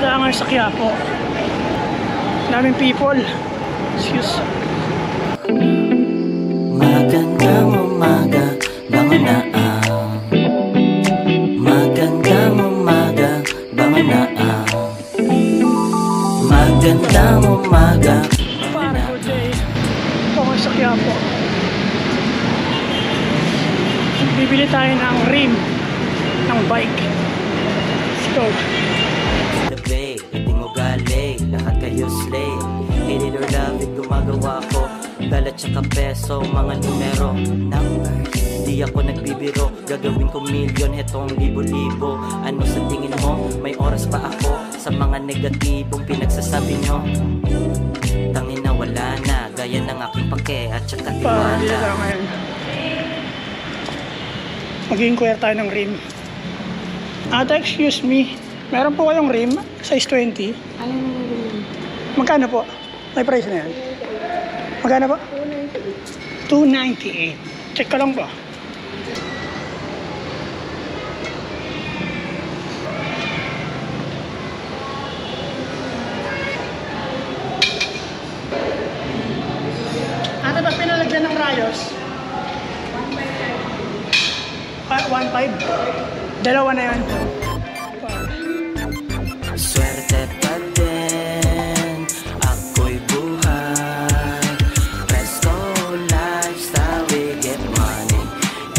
tayo ngayon sa Quiapo. Daming people. Excuse. Magandang umaga, bangon na ang magandang umaga, bangon na ang magandang umaga. Para good day. Ito ngayon sa Quiapo. Bibili tayo ng rim ng bike. Let's go. The bay, hindi mo galing, lahat kayo slay. Hate it or love it, gumagawa ko dala tsaka peso, mga numero, numbers. Di ako nagbibiro, gagawin ko milyon, hetong libo-libo. Ano sa tingin mo? May oras pa ako sa mga negatibong pinagsasabi nyo. Tangin na wala na, gaya ng aking pake at tsaka Para dito tiwala. tayo ngayon. Mag-inquire tayo ng rim. Ate, excuse me. Meron po kayong rim? Size 20? Anong rim? Magkano po? May price na yan? Magkano po? 298. Check ka lang po. Ate, pag pinalagyan ng rayos? 1.5. Dalawa na yan. Swerte pa din, ako'y buhay. Presto lifestyle, we get money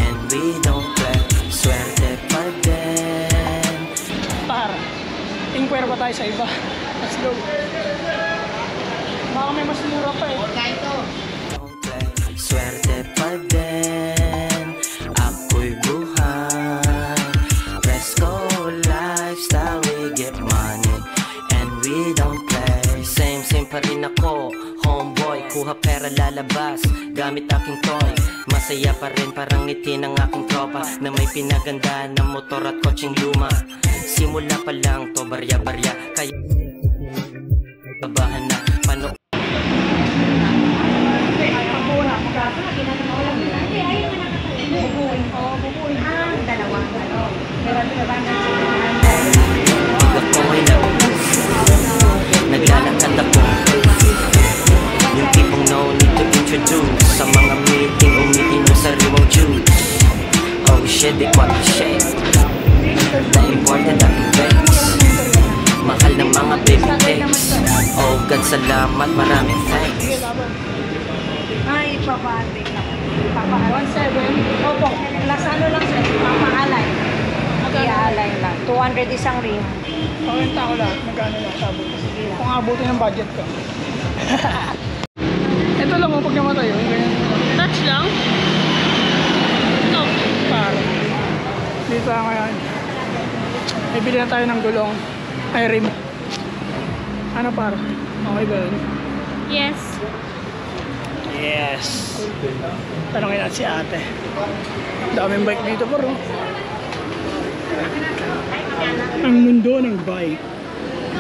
and we don't play. Swerte pa din. Para. Inquire pa tayo sa iba. Let's go. Baka may mas mura pa eh. Don't play. Swerte pa din, ako'y buhay. Presto lifestyle, we get money and we don't play. Same pa rin ako, homeboy. Kuha pera lalabas, gamit aking toy. Masaya pa rin parang ngiti ng aking tropa na may pinaganda ng motor at kotseng luma. Simula pa lang to barya-barya, kaya babahan na pano. Pag ako'y naglalakad ako, yung tipong no need to introduce. Sa mga meeting, umiinom sa remote juice. Oh shit, they want the shake. The important aking face. Mahal ng mga baby cakes. Oh God, salamat, maraming thanks. Ay, papaalig lang. 1.7? Opo. Plus ano lang sir? Papaalay. Iaalay lang. 200 isang rim. Pawenta ko lang. Magkano lang sabi ko. Kung abutin ng budget ko. Ito lang mo pag namatay. Touch lang? No. Para. Dito nga yan. Bibili na tayo ng gulong. Ay, rim. Ano para? Okay ba yun? Yes. Yes. Tanongin natin si ate. Daming bike dito bro. Ang mundo ng bike.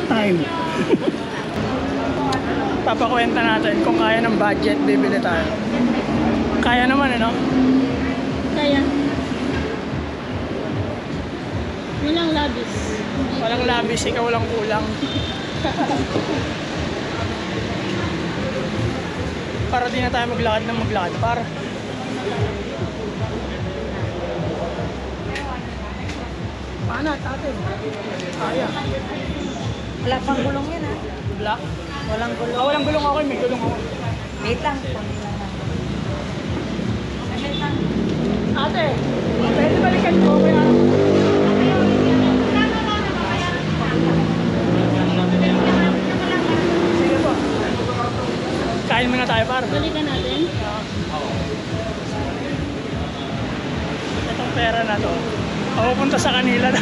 Time. Papakwenta natin kung kaya ng budget, bibili tayo. Kaya naman ano? Kaya. Walang labis. Walang labis, ikaw walang kulang. Para di na tayo maglakad ng maglakad. Para. Paano ate? Kaya. Wala pang gulong yan ha. Black? Walang gulong. Oh, walang gulong ako, may gulong ako. Wait lang. Ate, pwede balikan ko kaya. Sige po. Kain muna tayo par. Balikan natin. Itong pera na to. Ako punta sa kanila na.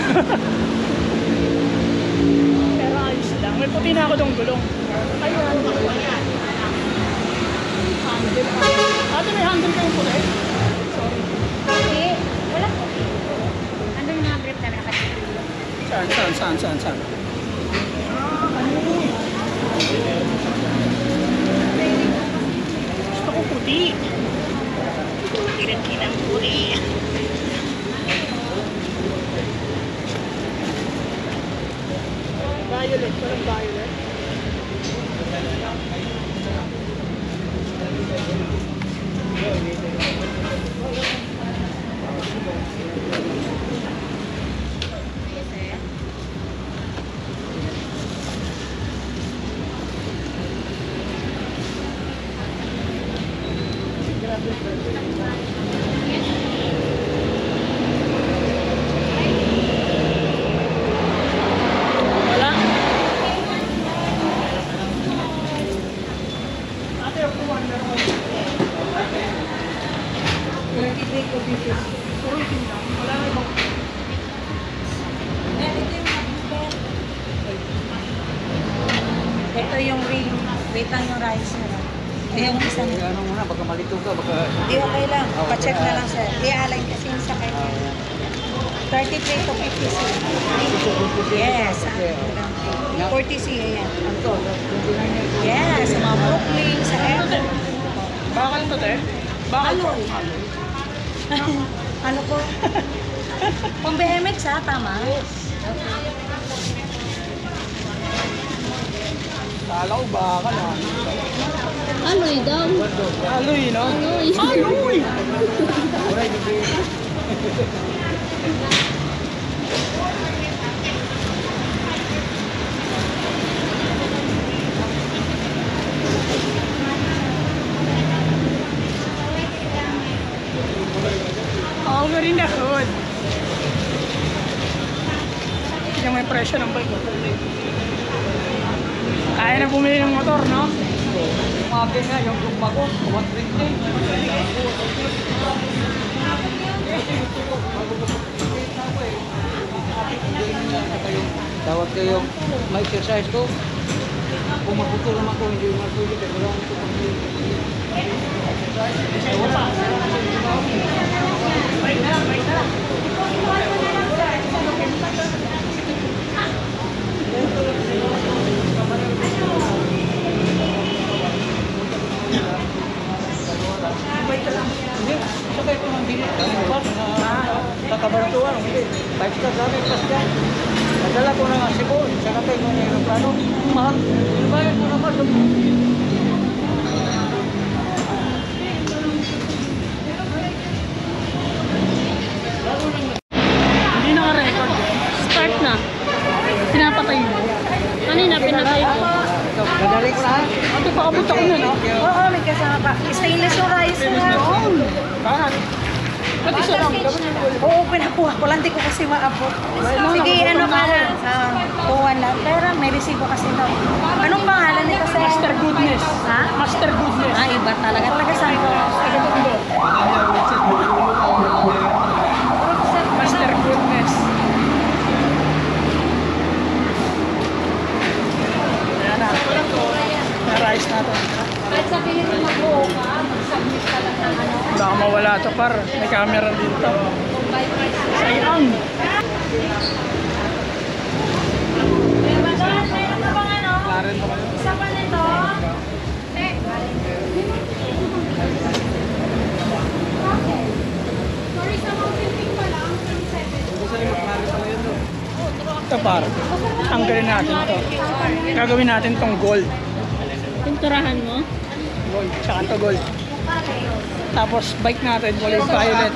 Pero ayos lang. May puti na ako tong gulong. Ayun. Handle. Ate, may handle kayong puti? Sorry. Hindi. Wala po. Ano yung mga grip na nakatipid? Saan? Gusto ko puti. Kinang puti. violet. Walang violet. Wala. Ate, ako wonder mo. 33 ko dito. Puro itim lang. Wala na ibang. Ito yung ring. Wait lang yung rice nila. Yung isa nila. Ano muna, baka malito ka, baka... Di okay lang. Pa-check na lang sir. I-align kasi yung sa kanya. 33 to 50 C. Yes. 40 C yan. Yes. Mga Brooklyn sa Echo. Bakal to, te? Bakal to. Aloy. Ano po? Pang BMX ha, tama? Kala ko bakal, ha? Aloy daw. Aloy, no? Aloy. Aloy! Over in the hood. Tignan mo yung presyo ng bike. Kaya na bumili ng motor, no? Umabot nga, yung lumba ko, 120. Tawag ko yung may exercise ko. Kung magputulong ako, hindi yung magpulong. Pero wala ko pag hindi, sakay ko ng bilik. Sa kabaratuan, hindi. 5 star namin pas dyan. Nadala ko na nga Cebu, sakay ko ng aeroplano. Mahal, inubayan ko naman. Hindi naka-record. Start na. Pinapatay mo. Kanina pinatay ko. Nadali ko na ha. Ate, pakabot ako na, no? Oo, may kasama pa. Stainless yung rice nila. Bakit? Ba't isa lang? Oo, pinakuha ko lang. Di ko kasi maabot. Sige, ano ka na? Kuwan lang. Pero may resibo kasi daw. Anong pangalan nito sa Master Goodness. Ha? Master Goodness. Ah, iba talaga. Taga saan ko? Taga-Tondo. Master Goodness. Ayan na. Na-rice natin. Kahit sabihin mo mag-buo ka, mag-submit ka lang ng ano. Baka mawala to, par. May camera dito. Sayang. Isa pa nito. Sorry, sa Mountain Peak pa lang, 27. Ito, par. Tanggalin natin to. Gagawin natin tong gold. Pinturahan mo? Gold. Tsaka to gold. Tapos bike natin, kulay violet.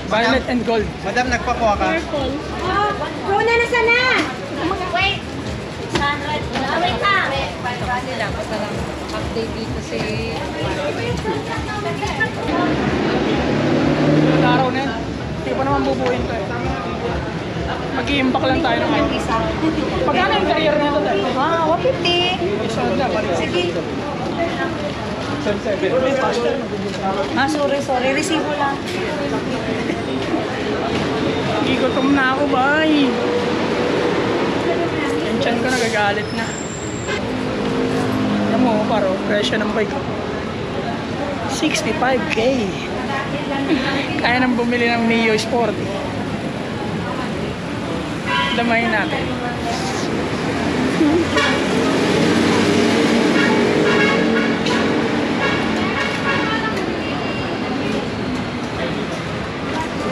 Violet and gold. Madam, nagpakuha ka? Purple. Una na sana. Wait. Wait ka. Dapat na lang update dito si... Ilang araw na yan. Hindi pa naman bubuhin to eh. Mag-i-impact lang tayo ng ano. isa. Pagkano yung career nito dahil? Ah, 150. Isa na, balik. Sige. Ah, sorry. Resibo lang. Gigutom na ako, bay. Yung tiyan ko nagagalit na. Alam mo, paro, presyo ng bike ko. 65K. Kaya nang bumili ng Mio Sporty. Damayin natin.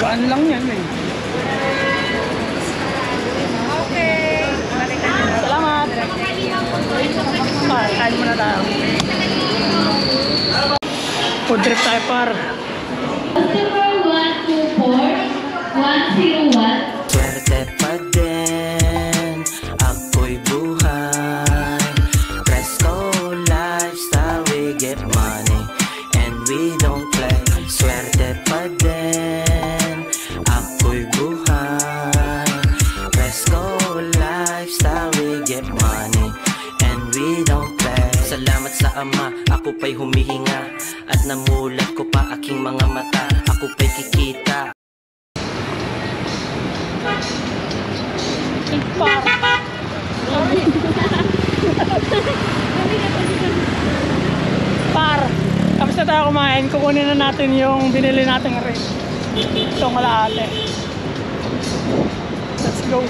Gaan lang yan eh. Okay. Salamat! Food trip tayo par. Customer 124-101. Swerte pa din, ako'y buhay. Fresco lifestyle, we get money and we don't play. Swerte pa din, ako'y buhay. Fresco lifestyle, we get money and we don't play. Salamat sa Ama, ako pa'y humihinga at namulat ko pa aking mga mata. Ako pa'y kikita. Par. Par. Tapos na tayo kumain. Kukunin na natin yung binili nating rate. Itong kalahati. Let's go.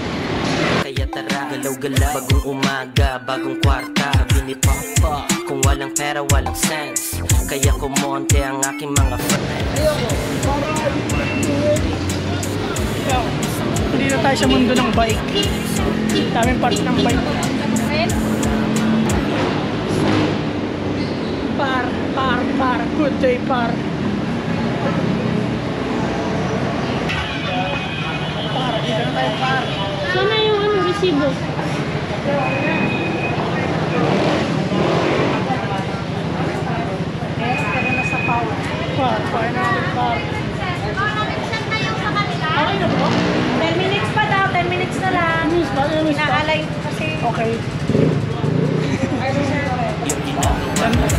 Kaya tara, galaw-galaw. Bagong umaga, bagong kwarta. Sabi ni Papa, kung walang pera, walang sense. Kaya kumonte ang aking mga friends. Yo, hindi na tayo sa mundo ng bike. Daming parts ng bike. Par. Good day, par. Par, dito na tayo, par. Saan na yung resibo? Pero nasa power. Par, paano natin, par. Okay na bro? 10 minutes pa daw, 10 minutes na lang. Miss pa. Inaalay kasi. Okay.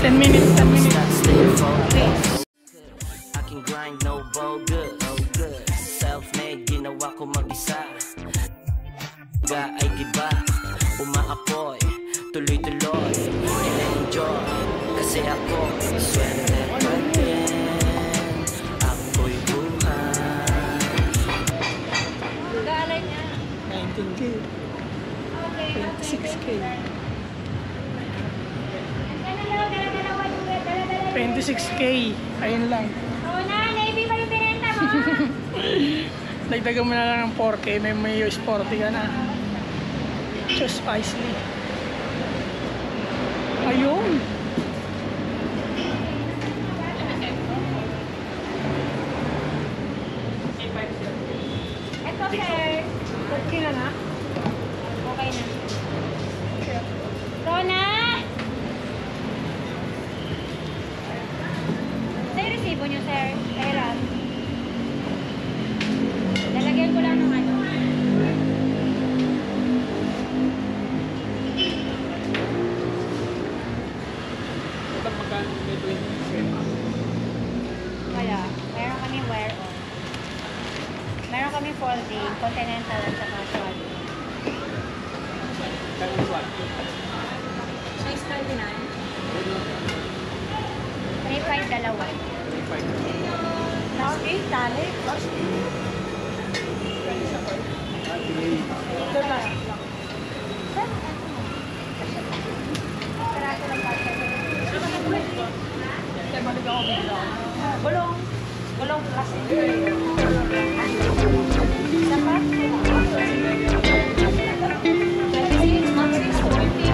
10 minutes. Stay focused. Aking grind, no bogus. Self-made, ginawa ko mag-isa. Ay giba, umaapoy, tuloy-tuloy, ina-enjoy. Kasi ako, swerte pa din. Ako'y buhay. Inaalay niya. 19K. 26K. 26K. Ayun lang. Oo na, Navy pa yung pinenta mo. Dagdagan mo na lang ng 4K. May sporty ka na. Choose wisely. Ayun. Ito, sir. Okay na na. Okay na. Rona! Sa yung resibo nyo, sir. Kailan? Lalagyan ko lang ng ano. Wala. Meron kami wear on. Meron kami folding, continental at saka swag. Size 29. 3.5 dalawa. Plus 8, tali. Plus Gulong. Gulong plastic. Sapat. 26, Max 6 to 50.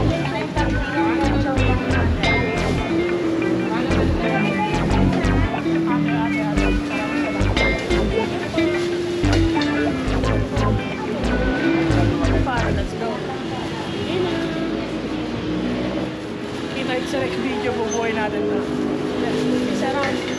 Para, let's go. Kita sa next video, bubuhay natin na. Yes, peace around.